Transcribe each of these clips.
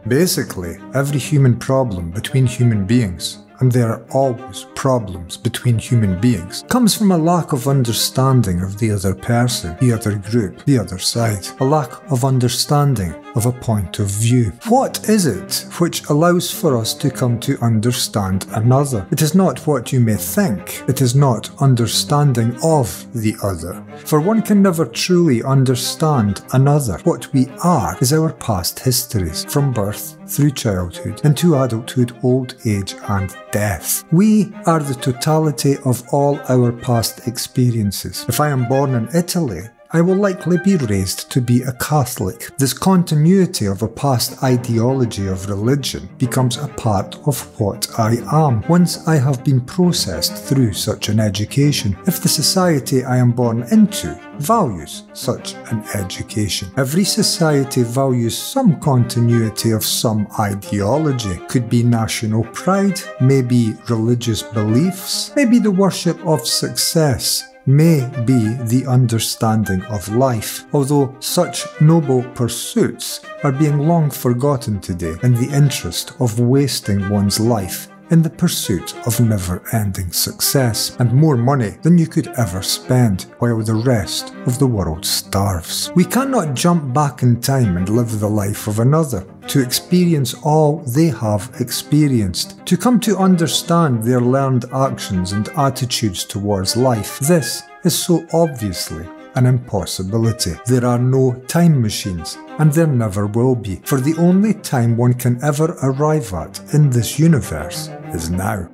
Basically, every human problem between human beings, and there are always problems between human beings, comes from a lack of understanding of the other person, the other group, the other side. A lack of understanding of a point of view. What is it which allows for us to come to understand another? It is not what you may think. It is not understanding of the other. For one can never truly understand another. What we are is our past histories, from birth through childhood into adulthood, old age and death. We are the totality of all our past experiences. If I am born in Italy, I will likely be raised to be a Catholic. This continuity of a past ideology of religion becomes a part of what I am, once I have been processed through such an education. If the society I am born into values such an education. Every society values some continuity of some ideology. Could be national pride, maybe religious beliefs, maybe the worship of success, may be the understanding of life, although such noble pursuits are being long forgotten today in the interest of wasting one's life in the pursuit of never-ending success and more money than you could ever spend, while the rest of the world starves. We cannot jump back in time and live the life of another, to experience all they have experienced, to come to understand their learned actions and attitudes towards life. This is so obviously an impossibility. There are no time machines, and there never will be, for the only time one can ever arrive at in this universe is now.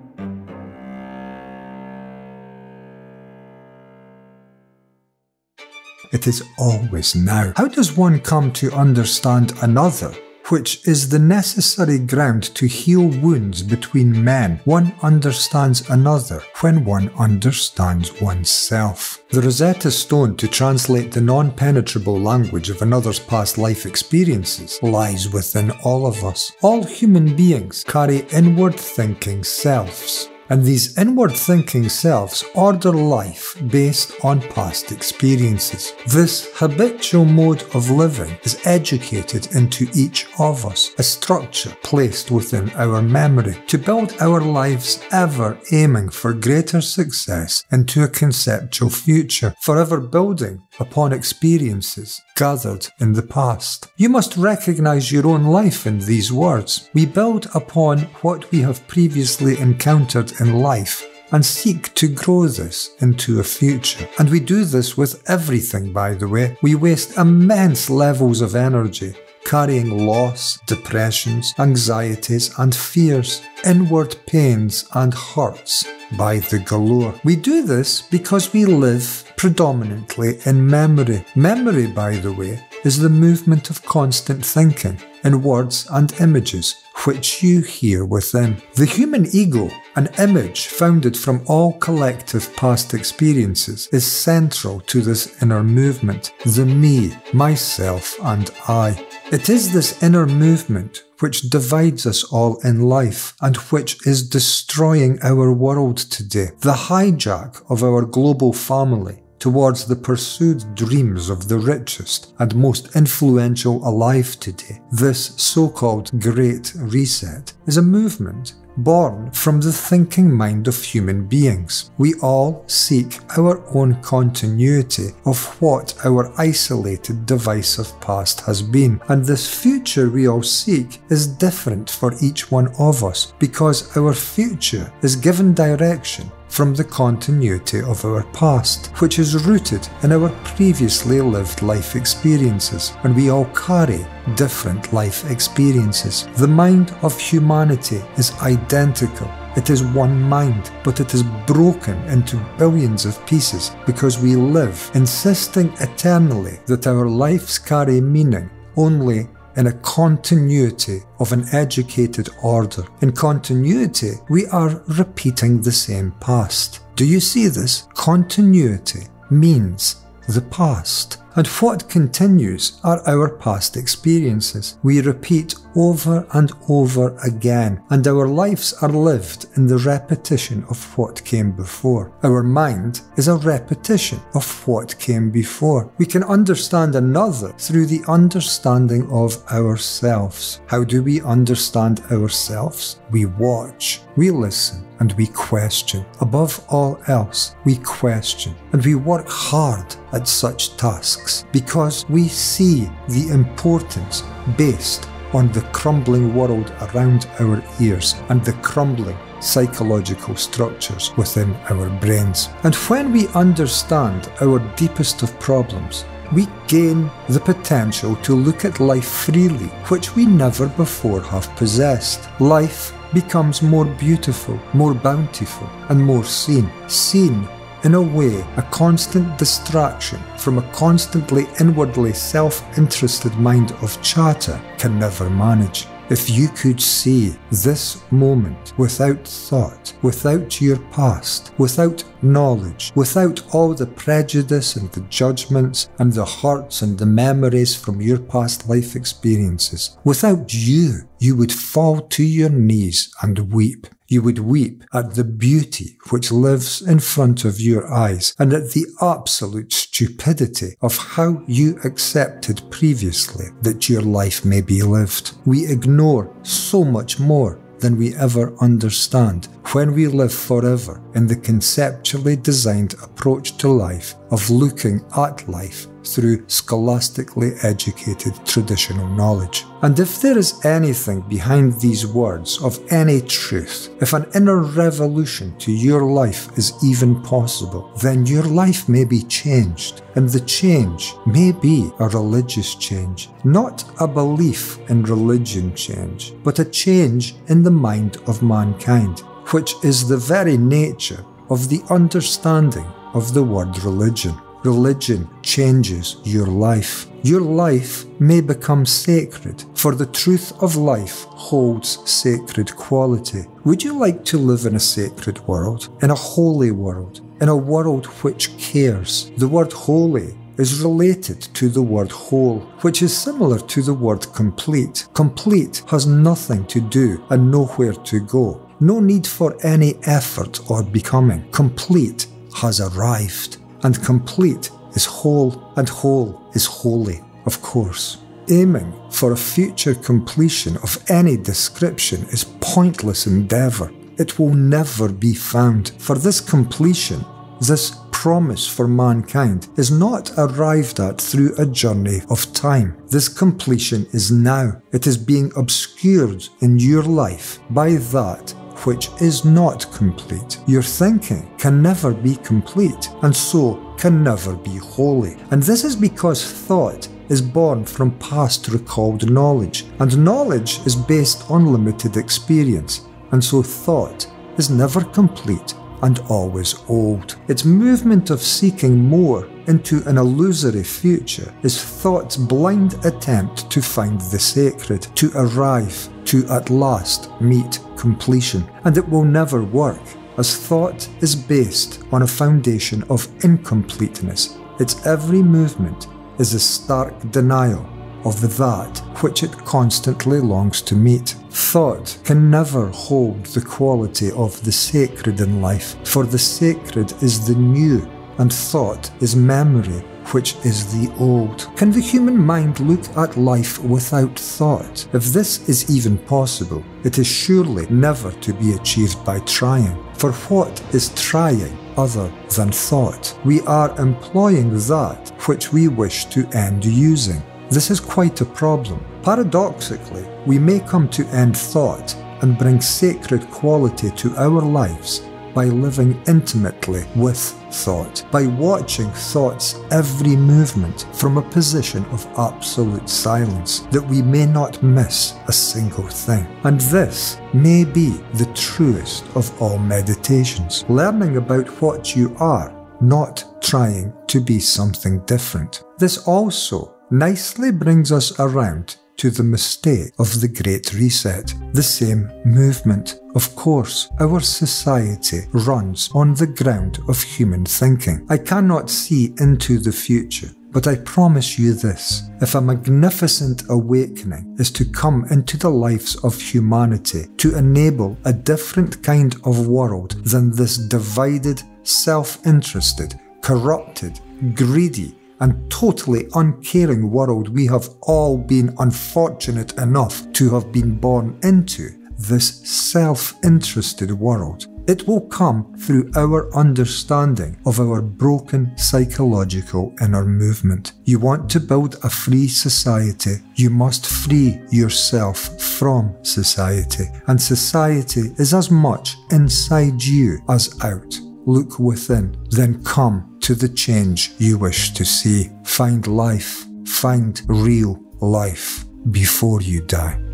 It is always now. How does one come to understand another, which is the necessary ground to heal wounds between men? One understands another when one understands oneself. The Rosetta Stone to translate the non-penetrable language of another's past life experiences lies within all of us. All human beings carry inward-thinking selves, and these inward-thinking selves order life based on past experiences. This habitual mode of living is educated into each of us, a structure placed within our memory to build our lives ever aiming for greater success into a conceptual future, forever building upon experiences gathered in the past. You must recognize your own life in these words. We build upon what we have previously encountered in life and seek to grow this into a future. And we do this with everything, by the way. We waste immense levels of energy carrying loss, depressions, anxieties and fears, inward pains and hurts by the galore. We do this because we live predominantly in memory. Memory, by the way, is the movement of constant thinking in words and images which you hear within. The human ego, an image founded from all collective past experiences, is central to this inner movement, the me, myself and I. It is this inner movement which divides us all in life and which is destroying our world today. The hijack of our global family towards the pursued dreams of the richest and most influential alive today. This so-called Great Reset is a movement born from the thinking mind of human beings. We all seek our own continuity of what our isolated divisive past has been, and this future we all seek is different for each one of us because our future is given direction from the continuity of our past, which is rooted in our previously lived life experiences, and we all carry different life experiences. The mind of humanity is identical. It is one mind, but it is broken into billions of pieces because we live insisting eternally that our lives carry meaning only in a continuity of an educated order. In continuity, we are repeating the same past. Do you see this? Continuity means the past. And what continues are our past experiences. We repeat over and over again, and our lives are lived in the repetition of what came before. Our mind is a repetition of what came before. We can understand another through the understanding of ourselves. How do we understand ourselves? We watch, we listen, and we question. Above all else, we question, and we work hard at such tasks because we see the importance based on the crumbling world around our ears and the crumbling psychological structures within our brains. And when we understand our deepest of problems, we gain the potential to look at life freely, which we never before have possessed. Life becomes more beautiful, more bountiful, and more seen. Seen, in a way, a constant distraction from a constantly inwardly self-interested mind of chatter can never manage. If you could see this moment without thought, without your past, without knowledge, without all the prejudice and the judgments and the hurts and the memories from your past life experiences, without you, you would fall to your knees and weep. You would weep at the beauty which lives in front of your eyes and at the absolute stupidity of how you accepted previously that your life may be lived. We ignore so much more than we ever understand when we live forever in the conceptually designed approach to life of looking at life through scholastically educated traditional knowledge. And if there is anything behind these words of any truth, if an inner revolution to your life is even possible, then your life may be changed, and the change may be a religious change, not a belief in religion change, but a change in the mind of mankind, which is the very nature of the understanding of the word religion. Religion changes your life. Your life may become sacred, for the truth of life holds sacred quality. Would you like to live in a sacred world, in a holy world, in a world which cares? The word holy is related to the word whole, which is similar to the word complete. Complete has nothing to do and nowhere to go. No need for any effort or becoming. Complete has arrived. And complete is whole, and whole is holy, of course. Aiming for a future completion of any description is pointless endeavour. It will never be found, for this completion, this promise for mankind, is not arrived at through a journey of time. This completion is now. It is being obscured in your life by that which is not complete. Your thinking can never be complete, and so can never be holy. And this is because thought is born from past recalled knowledge, and knowledge is based on limited experience, and so thought is never complete and always old. Its movement of seeking more into an illusory future is thought's blind attempt to find the sacred, to arrive, to at last meet completion. And it will never work, as thought is based on a foundation of incompleteness. Its every movement is a stark denial of that which it constantly longs to meet. Thought can never hold the quality of the sacred in life, for the sacred is the new, and thought is memory, which is the old. Can the human mind look at life without thought? If this is even possible, it is surely never to be achieved by trying. For what is trying other than thought? We are employing that which we wish to end using. This is quite a problem. Paradoxically, we may come to end thought and bring sacred quality to our lives by living intimately with thought, by watching thought's every movement from a position of absolute silence, that we may not miss a single thing. And this may be the truest of all meditations, learning about what you are, not trying to be something different. This also nicely brings us around to the mistake of the Great Reset, the same movement. Of course, our society runs on the ground of human thinking. I cannot see into the future, But I promise you this, if a magnificent awakening is to come into the lives of humanity to enable a different kind of world than this divided, self-interested, corrupted, greedy, and totally uncaring world we have all been unfortunate enough to have been born into, this self-interested world, it will come through our understanding of our broken psychological inner movement. You want to build a free society, you must free yourself from society. And society is as much inside you as out. Look within, then come to the change you wish to see. Find life, find real life before you die.